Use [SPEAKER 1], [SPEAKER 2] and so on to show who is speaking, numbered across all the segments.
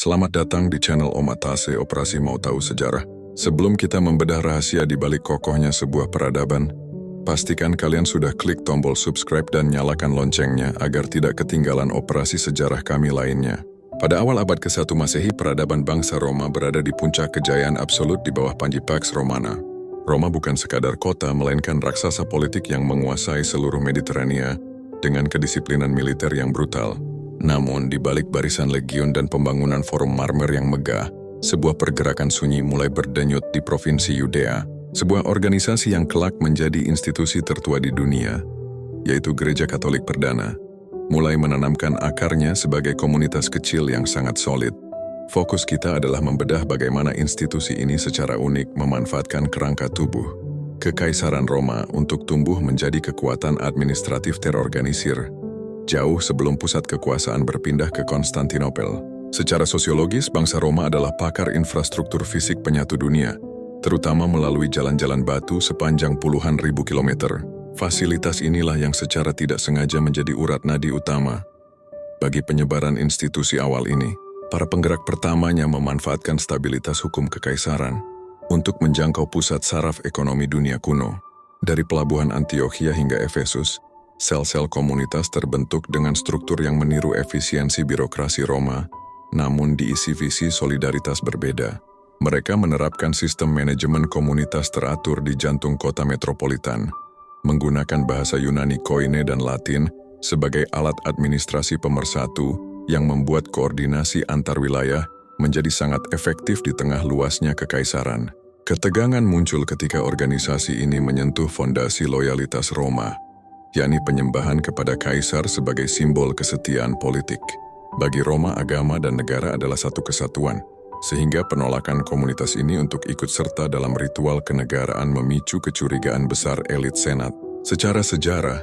[SPEAKER 1] Selamat datang di channel Om Atase Operasi Mau Tahu Sejarah. Sebelum kita membedah rahasia di balik kokohnya sebuah peradaban, pastikan kalian sudah klik tombol subscribe dan nyalakan loncengnya agar tidak ketinggalan operasi sejarah kami lainnya. Pada awal abad ke-1 Masehi, peradaban bangsa Roma berada di puncak kejayaan absolut di bawah panji Pax Romana. Roma bukan sekadar kota, melainkan raksasa politik yang menguasai seluruh Mediterania dengan kedisiplinan militer yang brutal. Namun, di balik barisan legiun dan pembangunan Forum Marmer yang megah, sebuah pergerakan sunyi mulai berdenyut di provinsi Yudea, sebuah organisasi yang kelak menjadi institusi tertua di dunia, yaitu Gereja Katolik Perdana, mulai menanamkan akarnya sebagai komunitas kecil yang sangat solid. Fokus kita adalah membedah bagaimana institusi ini secara unik memanfaatkan kerangka tubuh Kekaisaran Roma untuk tumbuh menjadi kekuatan administratif terorganisir, jauh sebelum pusat kekuasaan berpindah ke Konstantinopel. Secara sosiologis, bangsa Roma adalah pakar infrastruktur fisik penyatu dunia, terutama melalui jalan-jalan batu sepanjang puluhan ribu kilometer. Fasilitas inilah yang secara tidak sengaja menjadi urat nadi utama bagi penyebaran institusi awal ini. Para penggerak pertamanya memanfaatkan stabilitas hukum kekaisaran untuk menjangkau pusat saraf ekonomi dunia kuno. Dari pelabuhan Antiokhia hingga Efesus, sel-sel komunitas terbentuk dengan struktur yang meniru efisiensi birokrasi Roma, namun diisi visi solidaritas berbeda. Mereka menerapkan sistem manajemen komunitas teratur di jantung kota metropolitan, menggunakan bahasa Yunani Koine dan Latin sebagai alat administrasi pemersatu yang membuat koordinasi antar wilayah menjadi sangat efektif di tengah luasnya kekaisaran. Ketegangan muncul ketika organisasi ini menyentuh fondasi loyalitas Roma, yakni penyembahan kepada kaisar sebagai simbol kesetiaan politik. Bagi Roma, agama dan negara adalah satu kesatuan, sehingga penolakan komunitas ini untuk ikut serta dalam ritual kenegaraan memicu kecurigaan besar elit senat. Secara sejarah,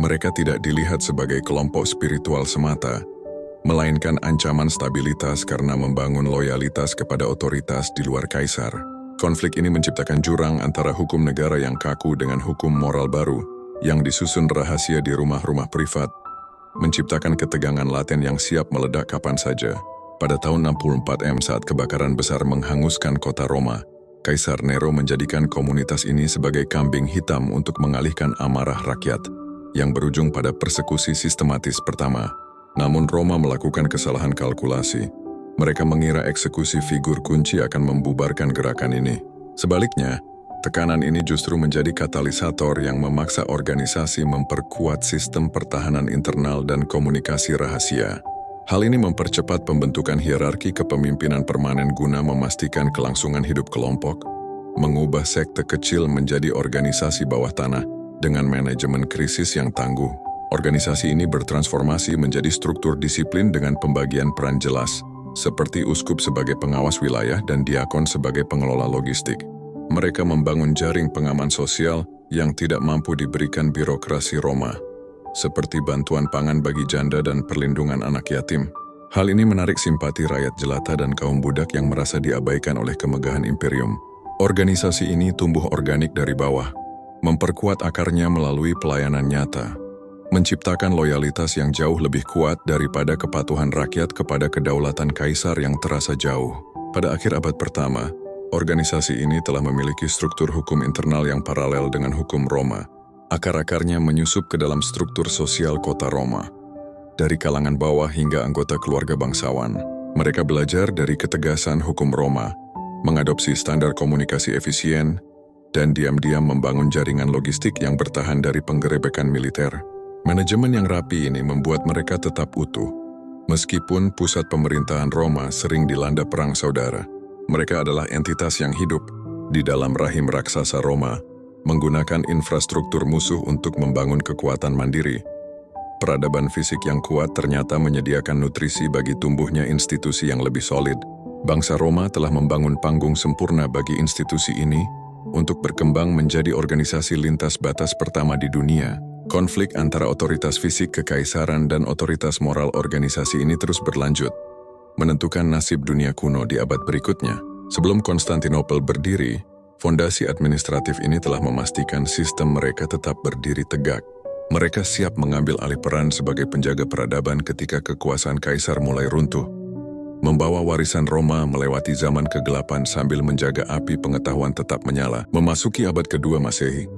[SPEAKER 1] mereka tidak dilihat sebagai kelompok spiritual semata, melainkan ancaman stabilitas karena membangun loyalitas kepada otoritas di luar kaisar. Konflik ini menciptakan jurang antara hukum negara yang kaku dengan hukum moral baru yang disusun rahasia di rumah-rumah privat, menciptakan ketegangan laten yang siap meledak kapan saja. Pada tahun 64 saat kebakaran besar menghanguskan kota Roma, Kaisar Nero menjadikan komunitas ini sebagai kambing hitam untuk mengalihkan amarah rakyat, yang berujung pada persekusi sistematis pertama. Namun Roma melakukan kesalahan kalkulasi. Mereka mengira eksekusi figur kunci akan membubarkan gerakan ini. Sebaliknya, tekanan ini justru menjadi katalisator yang memaksa organisasi memperkuat sistem pertahanan internal dan komunikasi rahasia. Hal ini mempercepat pembentukan hierarki kepemimpinan permanen guna memastikan kelangsungan hidup kelompok, mengubah sekte kecil menjadi organisasi bawah tanah dengan manajemen krisis yang tangguh. Organisasi ini bertransformasi menjadi struktur disiplin dengan pembagian peran jelas, seperti uskup sebagai pengawas wilayah dan diakon sebagai pengelola logistik. Mereka membangun jaring pengaman sosial yang tidak mampu diberikan birokrasi Roma, seperti bantuan pangan bagi janda dan perlindungan anak yatim. Hal ini menarik simpati rakyat jelata dan kaum budak yang merasa diabaikan oleh kemegahan imperium. Organisasi ini tumbuh organik dari bawah, memperkuat akarnya melalui pelayanan nyata, menciptakan loyalitas yang jauh lebih kuat daripada kepatuhan rakyat kepada kedaulatan kaisar yang terasa jauh. Pada akhir abad pertama, organisasi ini telah memiliki struktur hukum internal yang paralel dengan hukum Roma. Akar-akarnya menyusup ke dalam struktur sosial kota Roma. Dari kalangan bawah hingga anggota keluarga bangsawan, mereka belajar dari ketegasan hukum Roma, mengadopsi standar komunikasi efisien, dan diam-diam membangun jaringan logistik yang bertahan dari penggerebekan militer. Manajemen yang rapi ini membuat mereka tetap utuh. Meskipun pusat pemerintahan Roma sering dilanda perang saudara, mereka adalah entitas yang hidup di dalam rahim raksasa Roma, menggunakan infrastruktur musuh untuk membangun kekuatan mandiri. Peradaban fisik yang kuat ternyata menyediakan nutrisi bagi tumbuhnya institusi yang lebih solid. Bangsa Roma telah membangun panggung sempurna bagi institusi ini untuk berkembang menjadi organisasi lintas batas pertama di dunia. Konflik antara otoritas fisik kekaisaran dan otoritas moral organisasi ini terus berlanjut, menentukan nasib dunia kuno di abad berikutnya. Sebelum Konstantinopel berdiri, fondasi administratif ini telah memastikan sistem mereka tetap berdiri tegak. Mereka siap mengambil alih peran sebagai penjaga peradaban ketika kekuasaan kaisar mulai runtuh. membawa warisan Roma melewati zaman kegelapan sambil menjaga api pengetahuan tetap menyala. Memasuki abad kedua Masehi,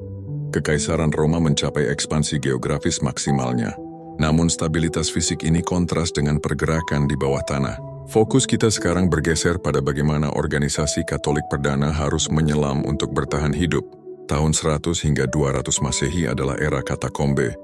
[SPEAKER 1] Kekaisaran Roma mencapai ekspansi geografis maksimalnya. Namun stabilitas fisik ini kontras dengan pergerakan di bawah tanah. Fokus kita sekarang bergeser pada bagaimana organisasi Katolik perdana harus menyelam untuk bertahan hidup. Tahun 100 hingga 200 Masehi adalah era katakombe,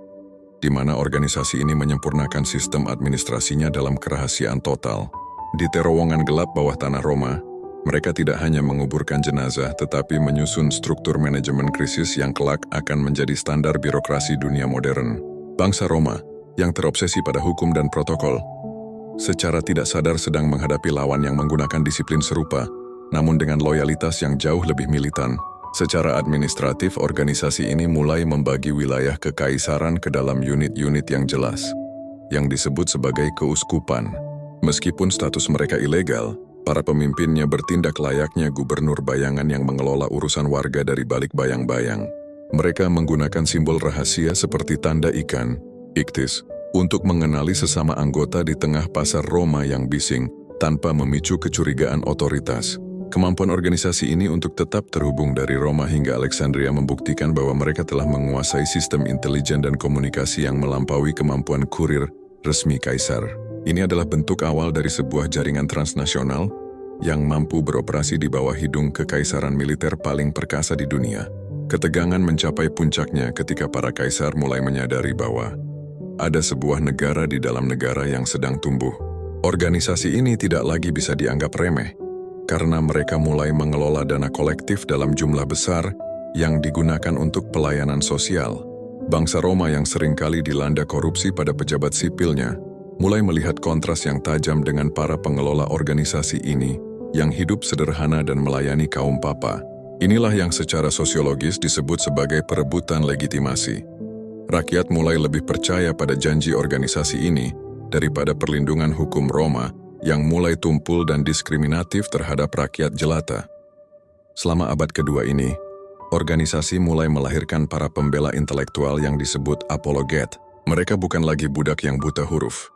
[SPEAKER 1] di mana organisasi ini menyempurnakan sistem administrasinya dalam kerahasiaan total. Di terowongan gelap bawah tanah Roma, mereka tidak hanya menguburkan jenazah tetapi menyusun struktur manajemen krisis yang kelak akan menjadi standar birokrasi dunia modern. Bangsa Roma, yang terobsesi pada hukum dan protokol, secara tidak sadar sedang menghadapi lawan yang menggunakan disiplin serupa, namun dengan loyalitas yang jauh lebih militan. Secara administratif, organisasi ini mulai membagi wilayah kekaisaran ke dalam unit-unit yang jelas, yang disebut sebagai keuskupan. Meskipun status mereka ilegal, para pemimpinnya bertindak layaknya gubernur bayangan yang mengelola urusan warga dari balik bayang-bayang. Mereka menggunakan simbol rahasia seperti tanda ikan, iktis, untuk mengenali sesama anggota di tengah pasar Roma yang bising tanpa memicu kecurigaan otoritas. Kemampuan organisasi ini untuk tetap terhubung dari Roma hingga Alexandria membuktikan bahwa mereka telah menguasai sistem intelijen dan komunikasi yang melampaui kemampuan kurir resmi kaisar. Ini adalah bentuk awal dari sebuah jaringan transnasional yang mampu beroperasi di bawah hidung kekaisaran militer paling perkasa di dunia. Ketegangan mencapai puncaknya ketika para kaisar mulai menyadari bahwa ada sebuah negara di dalam negara yang sedang tumbuh. Organisasi ini tidak lagi bisa dianggap remeh, karena mereka mulai mengelola dana kolektif dalam jumlah besar yang digunakan untuk pelayanan sosial. Bangsa Roma yang seringkali dilanda korupsi pada pejabat sipilnya, mulai melihat kontras yang tajam dengan para pengelola organisasi ini yang hidup sederhana dan melayani kaum papa. Inilah yang secara sosiologis disebut sebagai perebutan legitimasi. Rakyat mulai lebih percaya pada janji organisasi ini daripada perlindungan hukum Roma yang mulai tumpul dan diskriminatif terhadap rakyat jelata. Selama abad kedua ini, organisasi mulai melahirkan para pembela intelektual yang disebut apologet. Mereka bukan lagi budak yang buta huruf,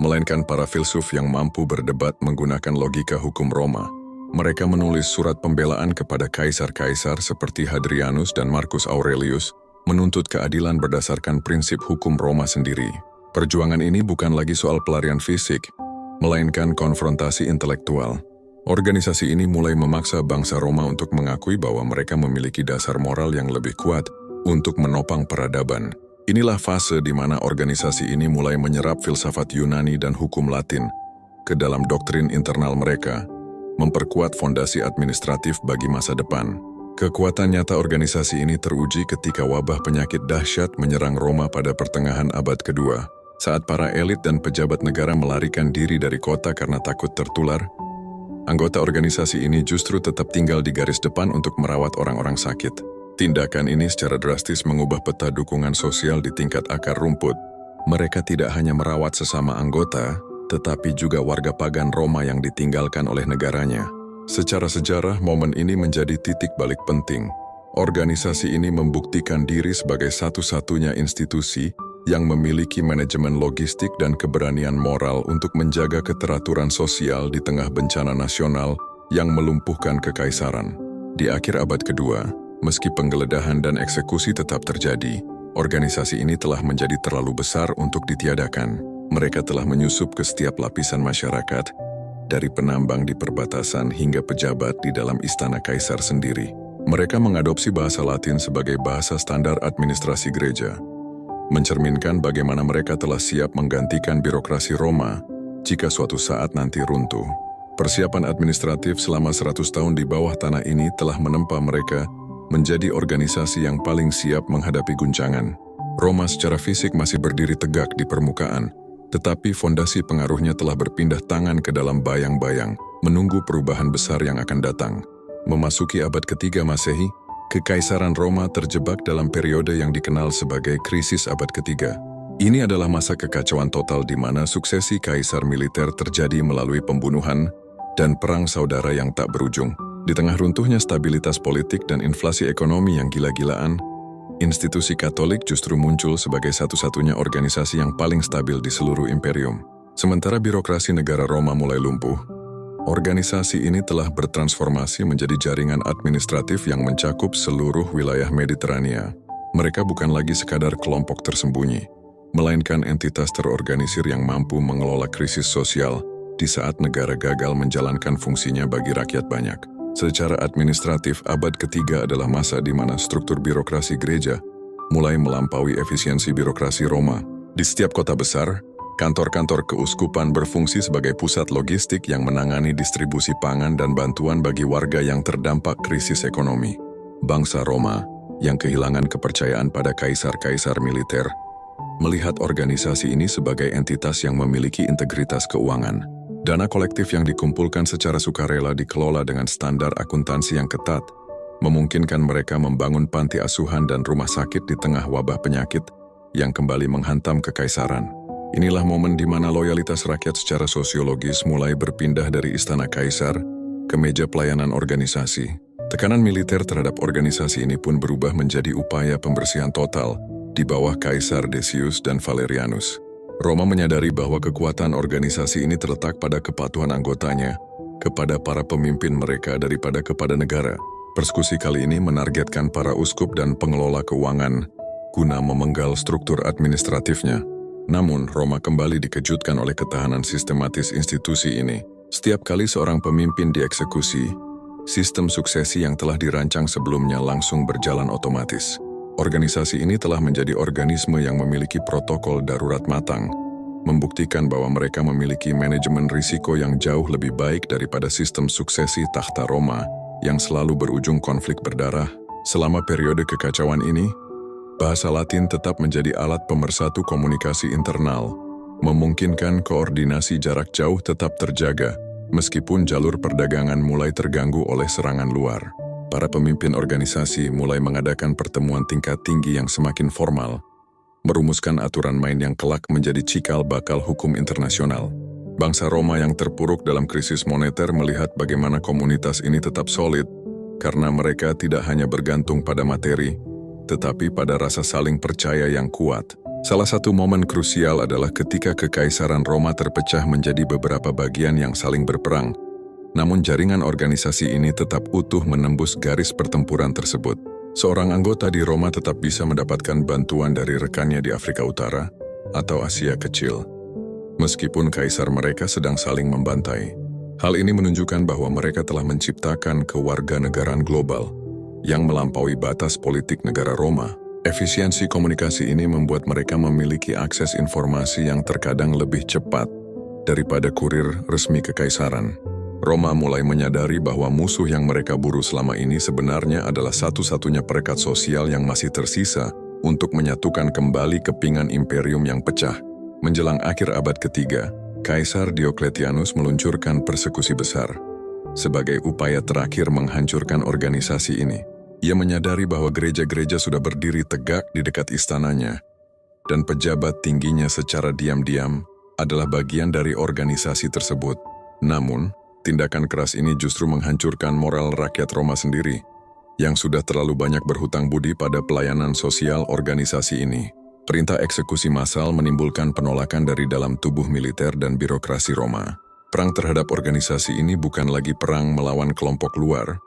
[SPEAKER 1] melainkan para filsuf yang mampu berdebat menggunakan logika hukum Roma. Mereka menulis surat pembelaan kepada kaisar-kaisar seperti Hadrianus dan Marcus Aurelius, menuntut keadilan berdasarkan prinsip hukum Roma sendiri. Perjuangan ini bukan lagi soal pelarian fisik, melainkan konfrontasi intelektual. Organisasi ini mulai memaksa bangsa Roma untuk mengakui bahwa mereka memiliki dasar moral yang lebih kuat untuk menopang peradaban. Inilah fase di mana organisasi ini mulai menyerap filsafat Yunani dan hukum Latin ke dalam doktrin internal mereka, memperkuat fondasi administratif bagi masa depan. Kekuatan nyata organisasi ini teruji ketika wabah penyakit dahsyat menyerang Roma pada pertengahan abad kedua. Saat para elit dan pejabat negara melarikan diri dari kota karena takut tertular, anggota organisasi ini justru tetap tinggal di garis depan untuk merawat orang-orang sakit. Tindakan ini secara drastis mengubah peta dukungan sosial di tingkat akar rumput. Mereka tidak hanya merawat sesama anggota, tetapi juga warga pagan Roma yang ditinggalkan oleh negaranya. Secara sejarah, momen ini menjadi titik balik penting. Organisasi ini membuktikan diri sebagai satu-satunya institusi yang memiliki manajemen logistik dan keberanian moral untuk menjaga keteraturan sosial di tengah bencana nasional yang melumpuhkan kekaisaran. Di akhir abad kedua, meski penggeledahan dan eksekusi tetap terjadi, organisasi ini telah menjadi terlalu besar untuk ditiadakan. Mereka telah menyusup ke setiap lapisan masyarakat, dari penambang di perbatasan hingga pejabat di dalam istana kaisar sendiri. Mereka mengadopsi bahasa Latin sebagai bahasa standar administrasi gereja, mencerminkan bagaimana mereka telah siap menggantikan birokrasi Roma jika suatu saat nanti runtuh. Persiapan administratif selama 100 tahun di bawah tanah ini telah menempa mereka menjadi organisasi yang paling siap menghadapi guncangan. Roma secara fisik masih berdiri tegak di permukaan, tetapi fondasi pengaruhnya telah berpindah tangan ke dalam bayang-bayang, menunggu perubahan besar yang akan datang. Memasuki abad ketiga Masehi, Kekaisaran Roma terjebak dalam periode yang dikenal sebagai krisis abad ketiga. Ini adalah masa kekacauan total di mana suksesi kaisar militer terjadi melalui pembunuhan dan perang saudara yang tak berujung. Di tengah runtuhnya stabilitas politik dan inflasi ekonomi yang gila-gilaan, institusi Katolik justru muncul sebagai satu-satunya organisasi yang paling stabil di seluruh imperium. Sementara birokrasi negara Roma mulai lumpuh, organisasi ini telah bertransformasi menjadi jaringan administratif yang mencakup seluruh wilayah Mediterania. Mereka bukan lagi sekadar kelompok tersembunyi, melainkan entitas terorganisir yang mampu mengelola krisis sosial di saat negara gagal menjalankan fungsinya bagi rakyat banyak. Secara administratif, abad ketiga adalah masa di mana struktur birokrasi gereja mulai melampaui efisiensi birokrasi Roma. Di setiap kota besar, kantor-kantor keuskupan berfungsi sebagai pusat logistik yang menangani distribusi pangan dan bantuan bagi warga yang terdampak krisis ekonomi. Bangsa Roma, yang kehilangan kepercayaan pada kaisar-kaisar militer, melihat organisasi ini sebagai entitas yang memiliki integritas keuangan. Dana kolektif yang dikumpulkan secara sukarela dikelola dengan standar akuntansi yang ketat, memungkinkan mereka membangun panti asuhan dan rumah sakit di tengah wabah penyakit yang kembali menghantam kekaisaran. Inilah momen di mana loyalitas rakyat secara sosiologis mulai berpindah dari istana kaisar ke meja pelayanan organisasi. Tekanan militer terhadap organisasi ini pun berubah menjadi upaya pembersihan total di bawah Kaisar Decius dan Valerianus. Roma menyadari bahwa kekuatan organisasi ini terletak pada kepatuhan anggotanya kepada para pemimpin mereka daripada kepada negara. Persekusi kali ini menargetkan para uskup dan pengelola keuangan guna memenggal struktur administratifnya. Namun, Roma kembali dikejutkan oleh ketahanan sistematis institusi ini. Setiap kali seorang pemimpin dieksekusi, sistem suksesi yang telah dirancang sebelumnya langsung berjalan otomatis. Organisasi ini telah menjadi organisme yang memiliki protokol darurat matang, membuktikan bahwa mereka memiliki manajemen risiko yang jauh lebih baik daripada sistem suksesi takhta Roma yang selalu berujung konflik berdarah. Selama periode kekacauan ini, bahasa Latin tetap menjadi alat pemersatu komunikasi internal, memungkinkan koordinasi jarak jauh tetap terjaga, meskipun jalur perdagangan mulai terganggu oleh serangan luar. Para pemimpin organisasi mulai mengadakan pertemuan tingkat tinggi yang semakin formal, merumuskan aturan main yang kelak menjadi cikal bakal hukum internasional. Bangsa Roma yang terpuruk dalam krisis moneter melihat bagaimana komunitas ini tetap solid, karena mereka tidak hanya bergantung pada materi, tetapi pada rasa saling percaya yang kuat. Salah satu momen krusial adalah ketika Kekaisaran Roma terpecah menjadi beberapa bagian yang saling berperang. Namun jaringan organisasi ini tetap utuh menembus garis pertempuran tersebut. Seorang anggota di Roma tetap bisa mendapatkan bantuan dari rekannya di Afrika Utara atau Asia Kecil, meskipun kaisar mereka sedang saling membantai. Hal ini menunjukkan bahwa mereka telah menciptakan kewarganegaraan global yang melampaui batas politik negara Roma. Efisiensi komunikasi ini membuat mereka memiliki akses informasi yang terkadang lebih cepat daripada kurir resmi kekaisaran. Roma mulai menyadari bahwa musuh yang mereka buru selama ini sebenarnya adalah satu-satunya perekat sosial yang masih tersisa untuk menyatukan kembali kepingan imperium yang pecah. Menjelang akhir abad ketiga, Kaisar Diocletianus meluncurkan persekusi besar. Sebagai upaya terakhir menghancurkan organisasi ini, ia menyadari bahwa gereja-gereja sudah berdiri tegak di dekat istananya, dan pejabat tingginya secara diam-diam adalah bagian dari organisasi tersebut. Namun, tindakan keras ini justru menghancurkan moral rakyat Roma sendiri, yang sudah terlalu banyak berhutang budi pada pelayanan sosial organisasi ini. Perintah eksekusi massal menimbulkan penolakan dari dalam tubuh militer dan birokrasi Roma. Perang terhadap organisasi ini bukan lagi perang melawan kelompok luar,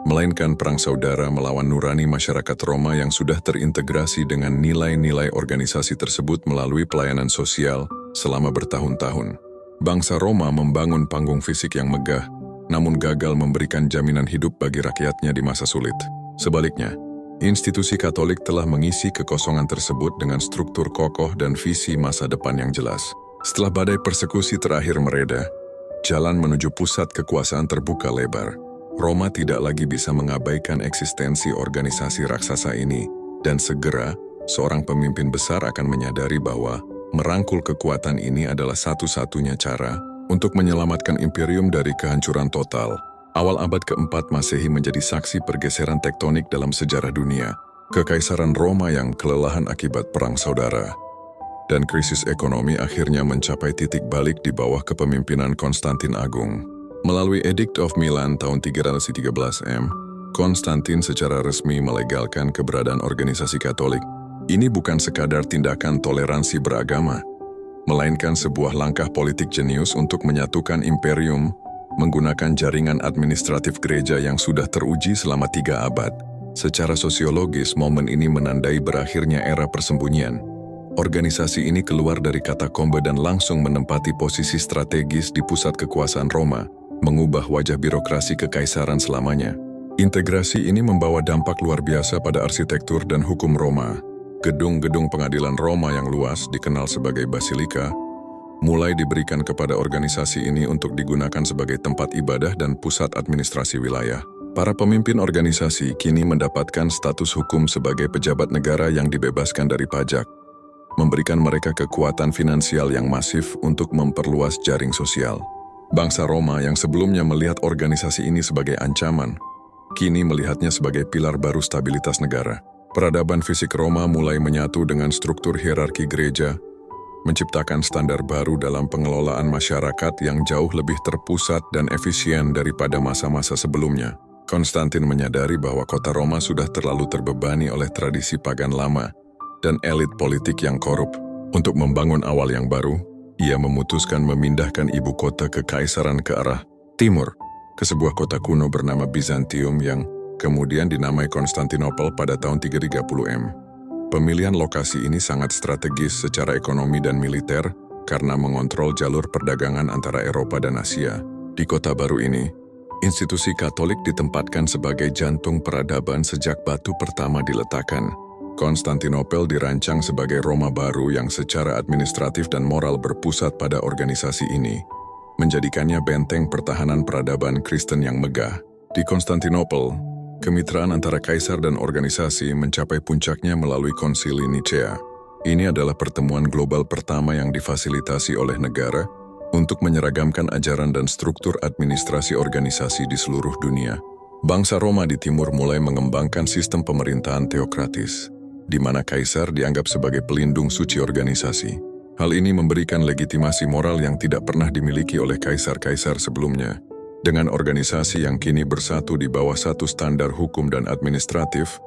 [SPEAKER 1] melainkan perang saudara melawan nurani masyarakat Roma yang sudah terintegrasi dengan nilai-nilai organisasi tersebut melalui pelayanan sosial selama bertahun-tahun. Bangsa Roma membangun panggung fisik yang megah, namun gagal memberikan jaminan hidup bagi rakyatnya di masa sulit. Sebaliknya, institusi Katolik telah mengisi kekosongan tersebut dengan struktur kokoh dan visi masa depan yang jelas. Setelah badai persekusi terakhir mereda, jalan menuju pusat kekuasaan terbuka lebar. Roma tidak lagi bisa mengabaikan eksistensi organisasi raksasa ini, dan segera seorang pemimpin besar akan menyadari bahwa merangkul kekuatan ini adalah satu-satunya cara untuk menyelamatkan imperium dari kehancuran total. Awal abad keempat Masehi menjadi saksi pergeseran tektonik dalam sejarah dunia. Kekaisaran Roma yang kelelahan akibat perang saudara dan krisis ekonomi akhirnya mencapai titik balik di bawah kepemimpinan Konstantin Agung. Melalui Edict of Milan tahun 313 M, Konstantin secara resmi melegalkan keberadaan organisasi Katolik. Ini bukan sekadar tindakan toleransi beragama, melainkan sebuah langkah politik jenius untuk menyatukan imperium menggunakan jaringan administratif gereja yang sudah teruji selama 3 abad. Secara sosiologis, momen ini menandai berakhirnya era persembunyian. Organisasi ini keluar dari katakombe dan langsung menempati posisi strategis di pusat kekuasaan Roma, mengubah wajah birokrasi kekaisaran selamanya. Integrasi ini membawa dampak luar biasa pada arsitektur dan hukum Roma. Gedung-gedung pengadilan Roma yang luas, dikenal sebagai basilika, mulai diberikan kepada organisasi ini untuk digunakan sebagai tempat ibadah dan pusat administrasi wilayah. Para pemimpin organisasi kini mendapatkan status hukum sebagai pejabat negara yang dibebaskan dari pajak, memberikan mereka kekuatan finansial yang masif untuk memperluas jaring sosial. Bangsa Roma yang sebelumnya melihat organisasi ini sebagai ancaman, kini melihatnya sebagai pilar baru stabilitas negara. Peradaban fisik Roma mulai menyatu dengan struktur hierarki gereja, menciptakan standar baru dalam pengelolaan masyarakat yang jauh lebih terpusat dan efisien daripada masa-masa sebelumnya. Konstantin menyadari bahwa kota Roma sudah terlalu terbebani oleh tradisi pagan lama dan elit politik yang korup. Untuk membangun awal yang baru, ia memutuskan memindahkan ibu kota kekaisaran ke arah timur, ke sebuah kota kuno bernama Bizantium yang kemudian dinamai Konstantinopel pada tahun 330 M. Pemilihan lokasi ini sangat strategis secara ekonomi dan militer karena mengontrol jalur perdagangan antara Eropa dan Asia. Di kota baru ini, institusi Katolik ditempatkan sebagai jantung peradaban sejak batu pertama diletakkan. Konstantinopel dirancang sebagai Roma baru yang secara administratif dan moral berpusat pada organisasi ini, menjadikannya benteng pertahanan peradaban Kristen yang megah. Di Konstantinopel, kemitraan antara kaisar dan organisasi mencapai puncaknya melalui Konsili Nicea. Ini adalah pertemuan global pertama yang difasilitasi oleh negara untuk menyeragamkan ajaran dan struktur administrasi organisasi di seluruh dunia. Bangsa Roma di timur mulai mengembangkan sistem pemerintahan teokratis, di mana kaisar dianggap sebagai pelindung suci organisasi. Hal ini memberikan legitimasi moral yang tidak pernah dimiliki oleh kaisar-kaisar sebelumnya. Dengan organisasi yang kini bersatu di bawah satu standar hukum dan administratif,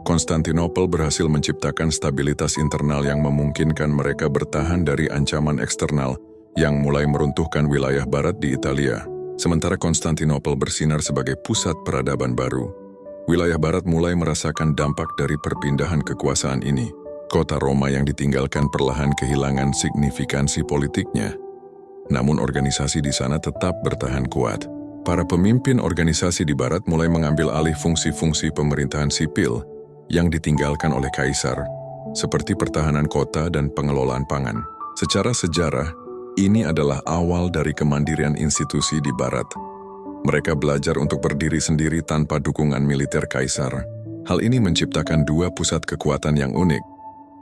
[SPEAKER 1] Konstantinopel berhasil menciptakan stabilitas internal yang memungkinkan mereka bertahan dari ancaman eksternal yang mulai meruntuhkan wilayah barat di Italia. Sementara Konstantinopel bersinar sebagai pusat peradaban baru, wilayah barat mulai merasakan dampak dari perpindahan kekuasaan ini. Kota Roma yang ditinggalkan perlahan kehilangan signifikansi politiknya. Namun organisasi di sana tetap bertahan kuat. Para pemimpin organisasi di barat mulai mengambil alih fungsi-fungsi pemerintahan sipil yang ditinggalkan oleh kaisar, seperti pertahanan kota dan pengelolaan pangan. Secara sejarah, ini adalah awal dari kemandirian institusi di barat. Mereka belajar untuk berdiri sendiri tanpa dukungan militer kaisar. Hal ini menciptakan dua pusat kekuatan yang unik.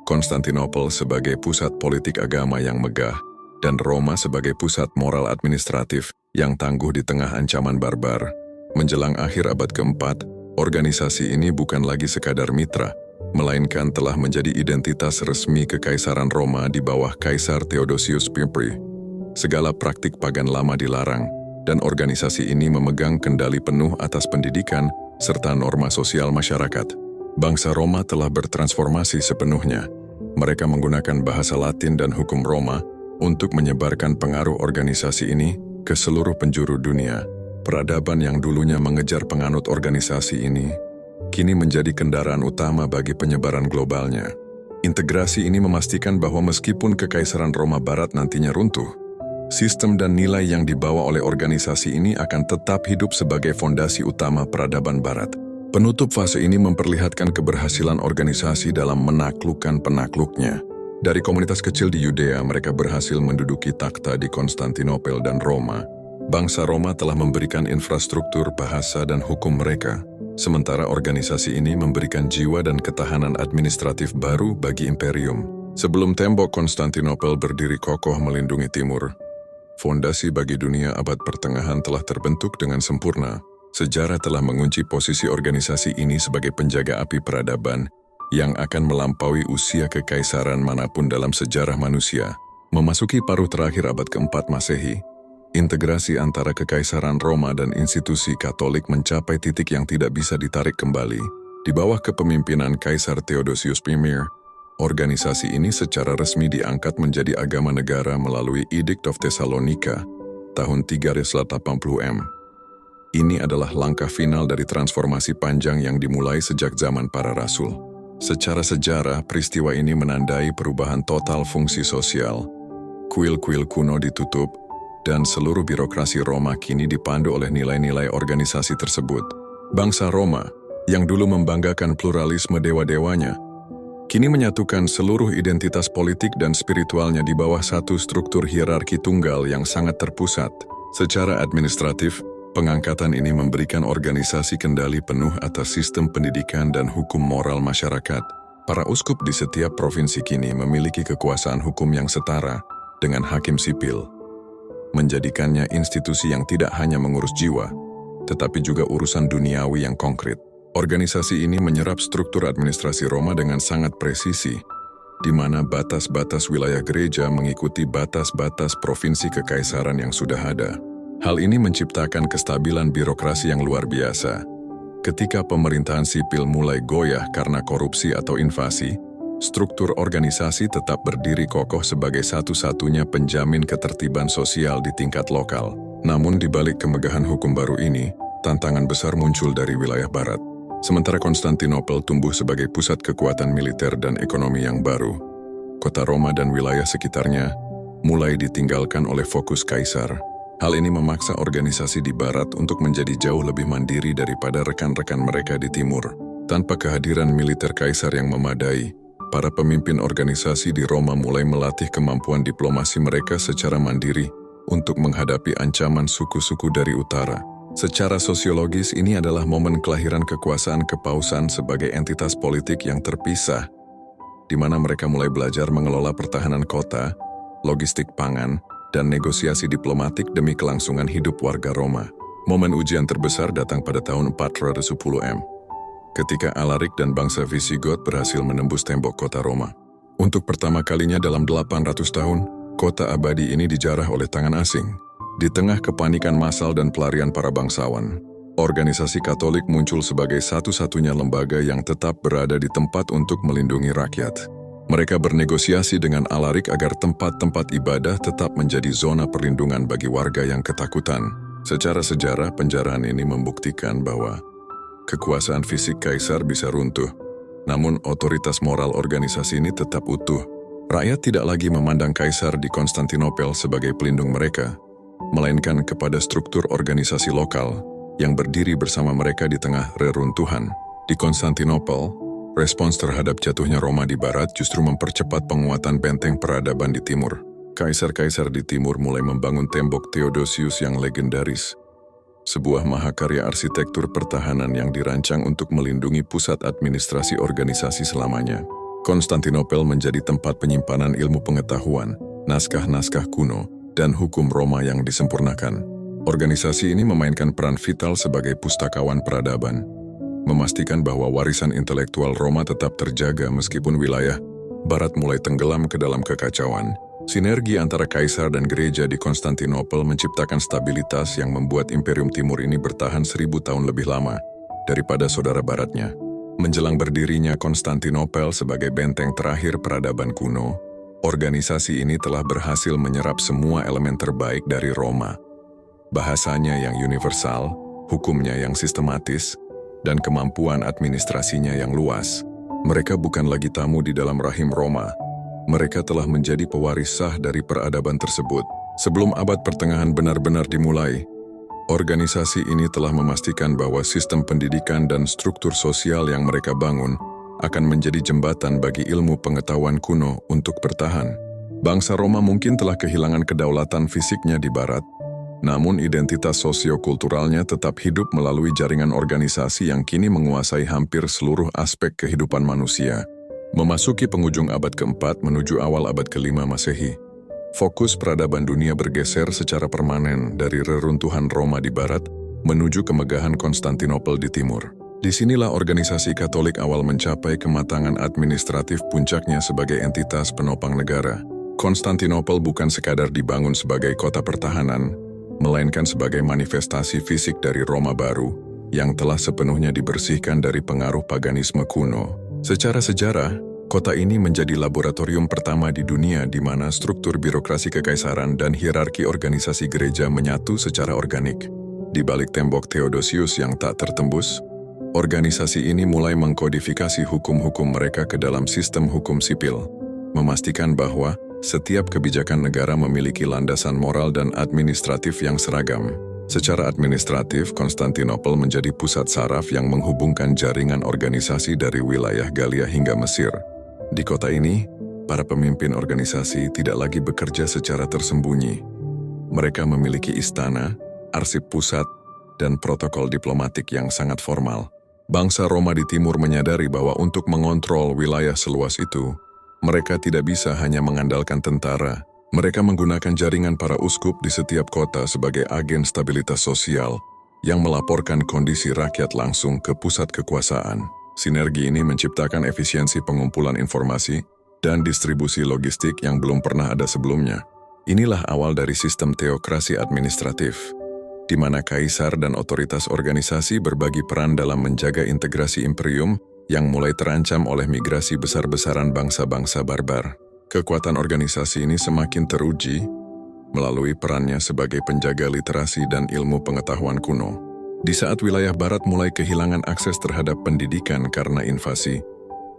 [SPEAKER 1] Konstantinopel sebagai pusat politik agama yang megah, dan Roma sebagai pusat moral administratif yang tangguh di tengah ancaman barbar. Menjelang akhir abad keempat, organisasi ini bukan lagi sekadar mitra, melainkan telah menjadi identitas resmi Kekaisaran Roma di bawah Kaisar Theodosius I. Segala praktik pagan lama dilarang, dan organisasi ini memegang kendali penuh atas pendidikan serta norma sosial masyarakat. Bangsa Roma telah bertransformasi sepenuhnya. Mereka menggunakan bahasa Latin dan hukum Roma untuk menyebarkan pengaruh organisasi ini ke seluruh penjuru dunia. Peradaban yang dulunya mengejar penganut organisasi ini, kini menjadi kendaraan utama bagi penyebaran globalnya. Integrasi ini memastikan bahwa meskipun Kekaisaran Roma Barat nantinya runtuh, sistem dan nilai yang dibawa oleh organisasi ini akan tetap hidup sebagai fondasi utama peradaban Barat. Penutup fase ini memperlihatkan keberhasilan organisasi dalam menaklukkan penakluknya. Dari komunitas kecil di Yudea, mereka berhasil menduduki takhta di Konstantinopel dan Roma. Bangsa Roma telah memberikan infrastruktur, bahasa, dan hukum mereka, sementara organisasi ini memberikan jiwa dan ketahanan administratif baru bagi imperium. Sebelum tembok Konstantinopel berdiri kokoh melindungi timur, fondasi bagi dunia abad pertengahan telah terbentuk dengan sempurna. Sejarah telah mengunci posisi organisasi ini sebagai penjaga api peradaban yang akan melampaui usia kekaisaran manapun dalam sejarah manusia. Memasuki paruh terakhir abad keempat Masehi, integrasi antara Kekaisaran Roma dan institusi Katolik mencapai titik yang tidak bisa ditarik kembali. Di bawah kepemimpinan Kaisar Theodosius I, Organisasi ini secara resmi diangkat menjadi agama negara melalui Edict of Thessalonica tahun 380 M. Ini adalah langkah final dari transformasi panjang yang dimulai sejak zaman para rasul. Secara sejarah, peristiwa ini menandai perubahan total fungsi sosial. Kuil-kuil kuno ditutup, dan seluruh birokrasi Roma kini dipandu oleh nilai-nilai organisasi tersebut. Bangsa Roma, yang dulu membanggakan pluralisme dewa-dewanya, kini menyatukan seluruh identitas politik dan spiritualnya di bawah satu struktur hierarki tunggal yang sangat terpusat. Secara administratif, pengangkatan ini memberikan organisasi kendali penuh atas sistem pendidikan dan hukum moral masyarakat. Para uskup di setiap provinsi kini memiliki kekuasaan hukum yang setara dengan hakim sipil, menjadikannya institusi yang tidak hanya mengurus jiwa, tetapi juga urusan duniawi yang konkret. Organisasi ini menyerap struktur administrasi Roma dengan sangat presisi, di mana batas-batas wilayah gereja mengikuti batas-batas provinsi kekaisaran yang sudah ada. Hal ini menciptakan kestabilan birokrasi yang luar biasa. Ketika pemerintahan sipil mulai goyah karena korupsi atau invasi, struktur organisasi tetap berdiri kokoh sebagai satu-satunya penjamin ketertiban sosial di tingkat lokal. Namun di balik kemegahan hukum baru ini, tantangan besar muncul dari wilayah barat. Sementara Konstantinopel tumbuh sebagai pusat kekuatan militer dan ekonomi yang baru, kota Roma dan wilayah sekitarnya mulai ditinggalkan oleh fokus kaisar. Hal ini memaksa organisasi di barat untuk menjadi jauh lebih mandiri daripada rekan-rekan mereka di timur. Tanpa kehadiran militer kaisar yang memadai, para pemimpin organisasi di Roma mulai melatih kemampuan diplomasi mereka secara mandiri untuk menghadapi ancaman suku-suku dari utara. Secara sosiologis, ini adalah momen kelahiran kekuasaan kepausan sebagai entitas politik yang terpisah, di mana mereka mulai belajar mengelola pertahanan kota, logistik pangan, dan negosiasi diplomatik demi kelangsungan hidup warga Roma. Momen ujian terbesar datang pada tahun 410 M, ketika Alaric dan bangsa Visigoth berhasil menembus tembok kota Roma. Untuk pertama kalinya dalam 800 tahun, kota abadi ini dijarah oleh tangan asing. Di tengah kepanikan massal dan pelarian para bangsawan, organisasi Katolik muncul sebagai satu-satunya lembaga yang tetap berada di tempat untuk melindungi rakyat. Mereka bernegosiasi dengan Alaric agar tempat-tempat ibadah tetap menjadi zona perlindungan bagi warga yang ketakutan. Secara sejarah, penjarahan ini membuktikan bahwa kekuasaan fisik kaisar bisa runtuh, namun otoritas moral organisasi ini tetap utuh. Rakyat tidak lagi memandang kaisar di Konstantinopel sebagai pelindung mereka, melainkan kepada struktur organisasi lokal yang berdiri bersama mereka di tengah reruntuhan. Di Konstantinopel, respons terhadap jatuhnya Roma di barat justru mempercepat penguatan benteng peradaban di timur. Kaisar-kaisar di timur mulai membangun tembok Theodosius yang legendaris, sebuah mahakarya arsitektur pertahanan yang dirancang untuk melindungi pusat administrasi organisasi selamanya. Konstantinopel menjadi tempat penyimpanan ilmu pengetahuan, naskah-naskah kuno, dan hukum Roma yang disempurnakan. Organisasi ini memainkan peran vital sebagai pustakawan peradaban, memastikan bahwa warisan intelektual Roma tetap terjaga meskipun wilayah barat mulai tenggelam ke dalam kekacauan. Sinergi antara kaisar dan gereja di Konstantinopel menciptakan stabilitas yang membuat Imperium Timur ini bertahan 1000 tahun lebih lama daripada saudara baratnya. Menjelang berdirinya Konstantinopel sebagai benteng terakhir peradaban kuno, organisasi ini telah berhasil menyerap semua elemen terbaik dari Roma. Bahasanya yang universal, hukumnya yang sistematis, dan kemampuan administrasinya yang luas. Mereka bukan lagi tamu di dalam rahim Roma. Mereka telah menjadi pewaris sah dari peradaban tersebut. Sebelum abad pertengahan benar-benar dimulai, organisasi ini telah memastikan bahwa sistem pendidikan dan struktur sosial yang mereka bangun akan menjadi jembatan bagi ilmu pengetahuan kuno untuk bertahan. Bangsa Roma mungkin telah kehilangan kedaulatan fisiknya di barat, namun identitas sosiokulturalnya tetap hidup melalui jaringan organisasi yang kini menguasai hampir seluruh aspek kehidupan manusia. Memasuki penghujung abad ke-4 menuju awal abad ke-5 Masehi, fokus peradaban dunia bergeser secara permanen dari reruntuhan Roma di barat menuju kemegahan Konstantinopel di timur. Disinilah organisasi Katolik awal mencapai kematangan administratif puncaknya sebagai entitas penopang negara. Konstantinopel bukan sekadar dibangun sebagai kota pertahanan, melainkan sebagai manifestasi fisik dari Roma baru yang telah sepenuhnya dibersihkan dari pengaruh paganisme kuno. Secara sejarah, Kota ini menjadi laboratorium pertama di dunia di mana struktur birokrasi kekaisaran dan hierarki organisasi gereja menyatu secara organik. Di balik tembok Theodosius yang tak tertembus, organisasi ini mulai mengkodifikasi hukum-hukum mereka ke dalam sistem hukum sipil, memastikan bahwa setiap kebijakan negara memiliki landasan moral dan administratif yang seragam. Secara administratif, Konstantinopel menjadi pusat saraf yang menghubungkan jaringan organisasi dari wilayah Galia hingga Mesir. Di kota ini, para pemimpin organisasi tidak lagi bekerja secara tersembunyi. Mereka memiliki istana, arsip pusat, dan protokol diplomatik yang sangat formal. Bangsa Roma di timur menyadari bahwa untuk mengontrol wilayah seluas itu, mereka tidak bisa hanya mengandalkan tentara. Mereka menggunakan jaringan para uskup di setiap kota sebagai agen stabilitas sosial yang melaporkan kondisi rakyat langsung ke pusat kekuasaan. Sinergi ini menciptakan efisiensi pengumpulan informasi dan distribusi logistik yang belum pernah ada sebelumnya. Inilah awal dari sistem teokrasi administratif, di mana kaisar dan otoritas organisasi berbagi peran dalam menjaga integrasi imperium yang mulai terancam oleh migrasi besar-besaran bangsa-bangsa barbar. Kekuatan organisasi ini semakin teruji melalui perannya sebagai penjaga literasi dan ilmu pengetahuan kuno. Di saat wilayah barat mulai kehilangan akses terhadap pendidikan karena invasi,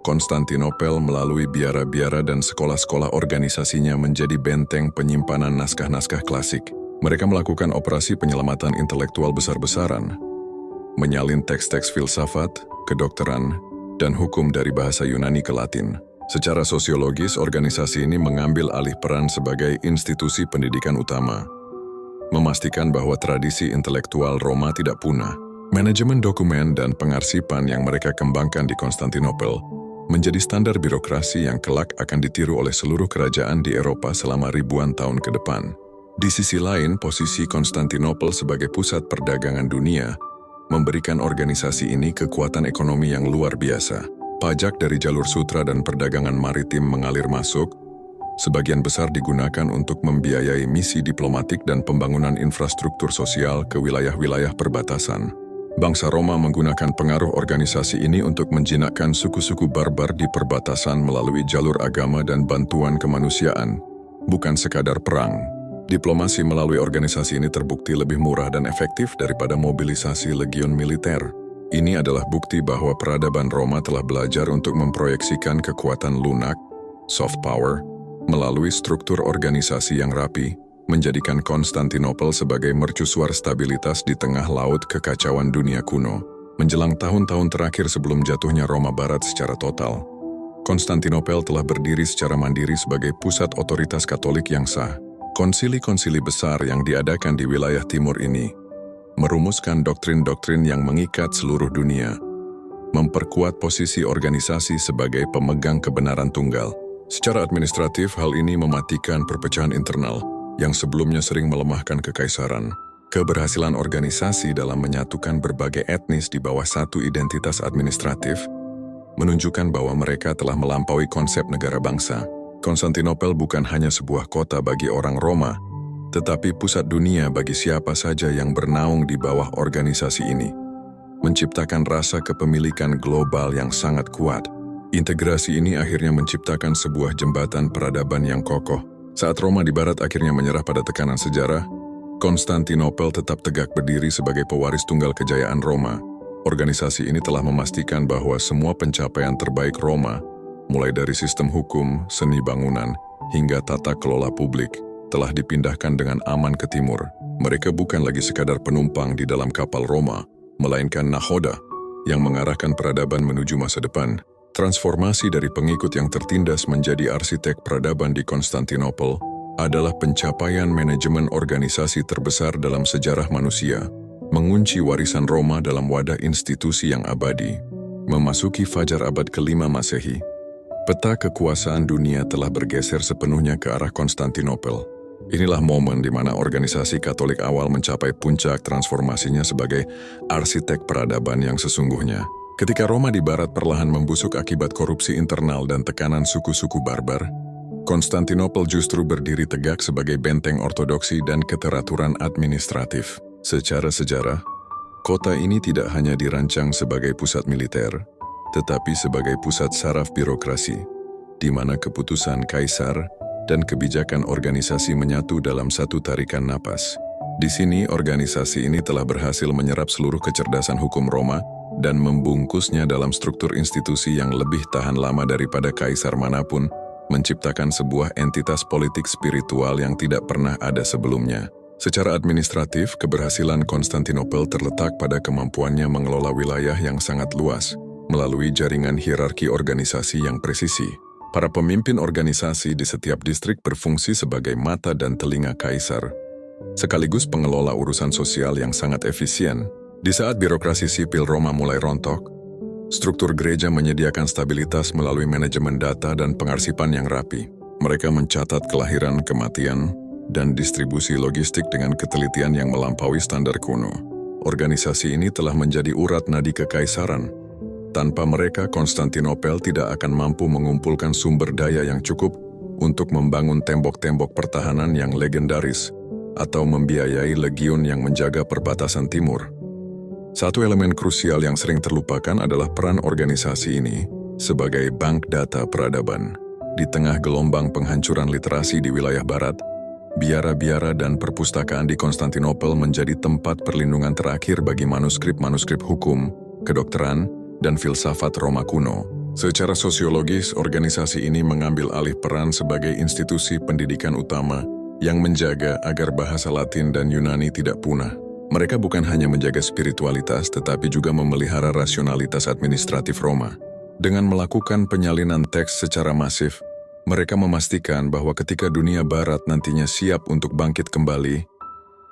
[SPEAKER 1] Konstantinopel melalui biara-biara dan sekolah-sekolah organisasinya menjadi benteng penyimpanan naskah-naskah klasik. Mereka melakukan operasi penyelamatan intelektual besar-besaran, menyalin teks-teks filsafat, kedokteran, dan hukum dari bahasa Yunani ke Latin. Secara sosiologis, organisasi ini mengambil alih peran sebagai institusi pendidikan utama, memastikan bahwa tradisi intelektual Roma tidak punah. Manajemen dokumen dan pengarsipan yang mereka kembangkan di Konstantinopel menjadi standar birokrasi yang kelak akan ditiru oleh seluruh kerajaan di Eropa selama ribuan tahun ke depan. Di sisi lain, posisi Konstantinopel sebagai pusat perdagangan dunia memberikan organisasi ini kekuatan ekonomi yang luar biasa. Pajak dari jalur sutra dan perdagangan maritim mengalir masuk, sebagian besar digunakan untuk membiayai misi diplomatik dan pembangunan infrastruktur sosial ke wilayah-wilayah perbatasan. Bangsa Roma menggunakan pengaruh organisasi ini untuk menjinakkan suku-suku barbar di perbatasan melalui jalur agama dan bantuan kemanusiaan, bukan sekadar perang. Diplomasi melalui organisasi ini terbukti lebih murah dan efektif daripada mobilisasi legiun militer. Ini adalah bukti bahwa peradaban Roma telah belajar untuk memproyeksikan kekuatan lunak, soft power, melalui struktur organisasi yang rapi, menjadikan Konstantinopel sebagai mercusuar stabilitas di tengah laut kekacauan dunia kuno. Menjelang tahun-tahun terakhir sebelum jatuhnya Roma Barat secara total, Konstantinopel telah berdiri secara mandiri sebagai pusat otoritas Katolik yang sah. Konsili-konsili besar yang diadakan di wilayah timur ini merumuskan doktrin-doktrin yang mengikat seluruh dunia, memperkuat posisi organisasi sebagai pemegang kebenaran tunggal. Secara administratif, hal ini mematikan perpecahan internal yang sebelumnya sering melemahkan kekaisaran. Keberhasilan organisasi dalam menyatukan berbagai etnis di bawah satu identitas administratif menunjukkan bahwa mereka telah melampaui konsep negara bangsa. Konstantinopel bukan hanya sebuah kota bagi orang Roma, tetapi pusat dunia bagi siapa saja yang bernaung di bawah organisasi ini, menciptakan rasa kepemilikan global yang sangat kuat. Integrasi ini akhirnya menciptakan sebuah jembatan peradaban yang kokoh. Saat Roma di barat akhirnya menyerah pada tekanan sejarah, Konstantinopel tetap tegak berdiri sebagai pewaris tunggal kejayaan Roma. Organisasi ini telah memastikan bahwa semua pencapaian terbaik Roma, mulai dari sistem hukum, seni bangunan, hingga tata kelola publik, telah dipindahkan dengan aman ke timur. Mereka bukan lagi sekadar penumpang di dalam kapal Roma, melainkan nahoda yang mengarahkan peradaban menuju masa depan. Transformasi dari pengikut yang tertindas menjadi arsitek peradaban di Konstantinopel adalah pencapaian manajemen organisasi terbesar dalam sejarah manusia, mengunci warisan Roma dalam wadah institusi yang abadi. Memasuki fajar abad ke-5 Masehi, peta kekuasaan dunia telah bergeser sepenuhnya ke arah Konstantinopel. Inilah momen di mana organisasi Katolik awal mencapai puncak transformasinya sebagai arsitek peradaban yang sesungguhnya. Ketika Roma di barat perlahan membusuk akibat korupsi internal dan tekanan suku-suku barbar, Konstantinopel justru berdiri tegak sebagai benteng ortodoksi dan keteraturan administratif. Secara sejarah, kota ini tidak hanya dirancang sebagai pusat militer, tetapi sebagai pusat saraf birokrasi. di mana keputusan kaisar dan kebijakan organisasi menyatu dalam satu tarikan napas. Di sini, organisasi ini telah berhasil menyerap seluruh kecerdasan hukum Roma dan membungkusnya dalam struktur institusi yang lebih tahan lama daripada kaisar manapun, menciptakan sebuah entitas politik spiritual yang tidak pernah ada sebelumnya. Secara administratif, keberhasilan Konstantinopel terletak pada kemampuannya mengelola wilayah yang sangat luas, melalui jaringan hierarki organisasi yang presisi. Para pemimpin organisasi di setiap distrik berfungsi sebagai mata dan telinga kaisar, sekaligus pengelola urusan sosial yang sangat efisien. Di saat birokrasi sipil Roma mulai rontok, struktur gereja menyediakan stabilitas melalui manajemen data dan pengarsipan yang rapi. Mereka mencatat kelahiran, kematian, dan distribusi logistik dengan ketelitian yang melampaui standar kuno. Organisasi ini telah menjadi urat nadi kekaisaran. Tanpa mereka, Konstantinopel tidak akan mampu mengumpulkan sumber daya yang cukup untuk membangun tembok-tembok pertahanan yang legendaris atau membiayai legiun yang menjaga perbatasan timur. Satu elemen krusial yang sering terlupakan adalah peran organisasi ini sebagai bank data peradaban. Di tengah gelombang penghancuran literasi di wilayah barat, biara-biara dan perpustakaan di Konstantinopel menjadi tempat perlindungan terakhir bagi manuskrip-manuskrip hukum, kedokteran, dan filsafat Roma kuno. Secara sosiologis, organisasi ini mengambil alih peran sebagai institusi pendidikan utama yang menjaga agar bahasa Latin dan Yunani tidak punah. Mereka bukan hanya menjaga spiritualitas, tetapi juga memelihara rasionalitas administratif Roma. Dengan melakukan penyalinan teks secara masif, mereka memastikan bahwa ketika dunia barat nantinya siap untuk bangkit kembali,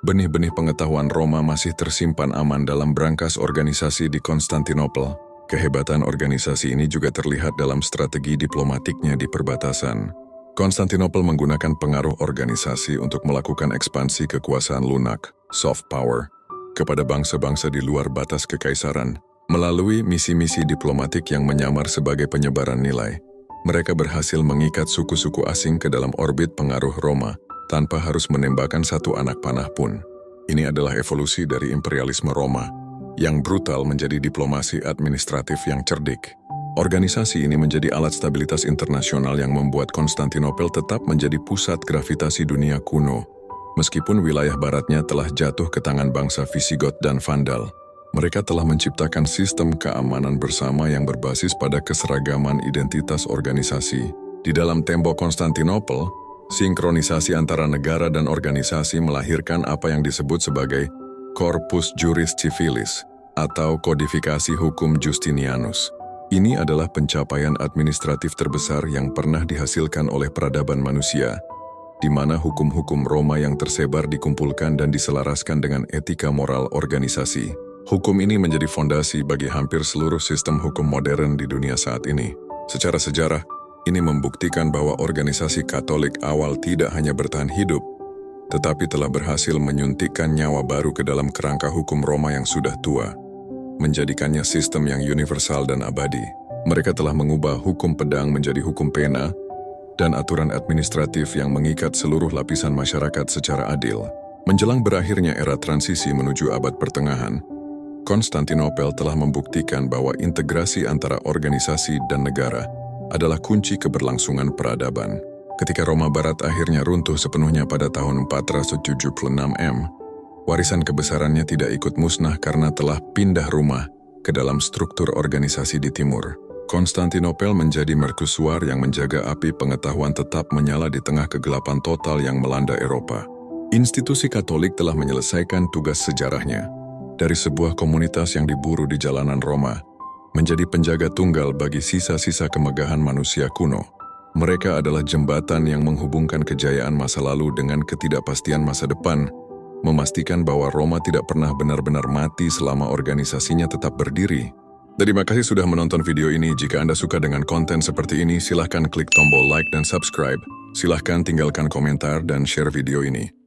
[SPEAKER 1] benih-benih pengetahuan Roma masih tersimpan aman dalam brankas organisasi di Konstantinopel. Kehebatan organisasi ini juga terlihat dalam strategi diplomatiknya di perbatasan. Konstantinopel menggunakan pengaruh organisasi untuk melakukan ekspansi kekuasaan lunak, soft power, kepada bangsa-bangsa di luar batas kekaisaran. Melalui misi-misi diplomatik yang menyamar sebagai penyebaran nilai, mereka berhasil mengikat suku-suku asing ke dalam orbit pengaruh Roma tanpa harus menembakkan satu anak panah pun. Ini adalah evolusi dari imperialisme Roma yang brutal menjadi diplomasi administratif yang cerdik. Organisasi ini menjadi alat stabilitas internasional yang membuat Konstantinopel tetap menjadi pusat gravitasi dunia kuno, meskipun wilayah baratnya telah jatuh ke tangan bangsa Visigoth dan Vandal. Mereka telah menciptakan sistem keamanan bersama yang berbasis pada keseragaman identitas organisasi. Di dalam tembok Konstantinopel, sinkronisasi antara negara dan organisasi melahirkan apa yang disebut sebagai Corpus Juris Civilis atau kodifikasi hukum Justinianus. Ini adalah pencapaian administratif terbesar yang pernah dihasilkan oleh peradaban manusia, di mana hukum-hukum Roma yang tersebar dikumpulkan dan diselaraskan dengan etika moral organisasi. Hukum ini menjadi fondasi bagi hampir seluruh sistem hukum modern di dunia saat ini. Secara sejarah, ini membuktikan bahwa organisasi Katolik awal tidak hanya bertahan hidup, tetapi telah berhasil menyuntikkan nyawa baru ke dalam kerangka hukum Roma yang sudah tua, menjadikannya sistem yang universal dan abadi. Mereka telah mengubah hukum pedang menjadi hukum pena dan aturan administratif yang mengikat seluruh lapisan masyarakat secara adil. Menjelang berakhirnya era transisi menuju abad pertengahan, Konstantinopel telah membuktikan bahwa integrasi antara organisasi dan negara adalah kunci keberlangsungan peradaban. Ketika Roma Barat akhirnya runtuh sepenuhnya pada tahun 476 M, warisan kebesarannya tidak ikut musnah karena telah pindah rumah ke dalam struktur organisasi di timur. Konstantinopel menjadi mercusuar yang menjaga api pengetahuan tetap menyala di tengah kegelapan total yang melanda Eropa. Institusi Katolik telah menyelesaikan tugas sejarahnya. Dari sebuah komunitas yang diburu di jalanan Roma, menjadi penjaga tunggal bagi sisa-sisa kemegahan manusia kuno. Mereka adalah jembatan yang menghubungkan kejayaan masa lalu dengan ketidakpastian masa depan, memastikan bahwa Roma tidak pernah benar-benar mati selama organisasinya tetap berdiri. Terima kasih sudah menonton video ini. Jika Anda suka dengan konten seperti ini, silahkan klik tombol like dan subscribe. Silahkan tinggalkan komentar dan share video ini.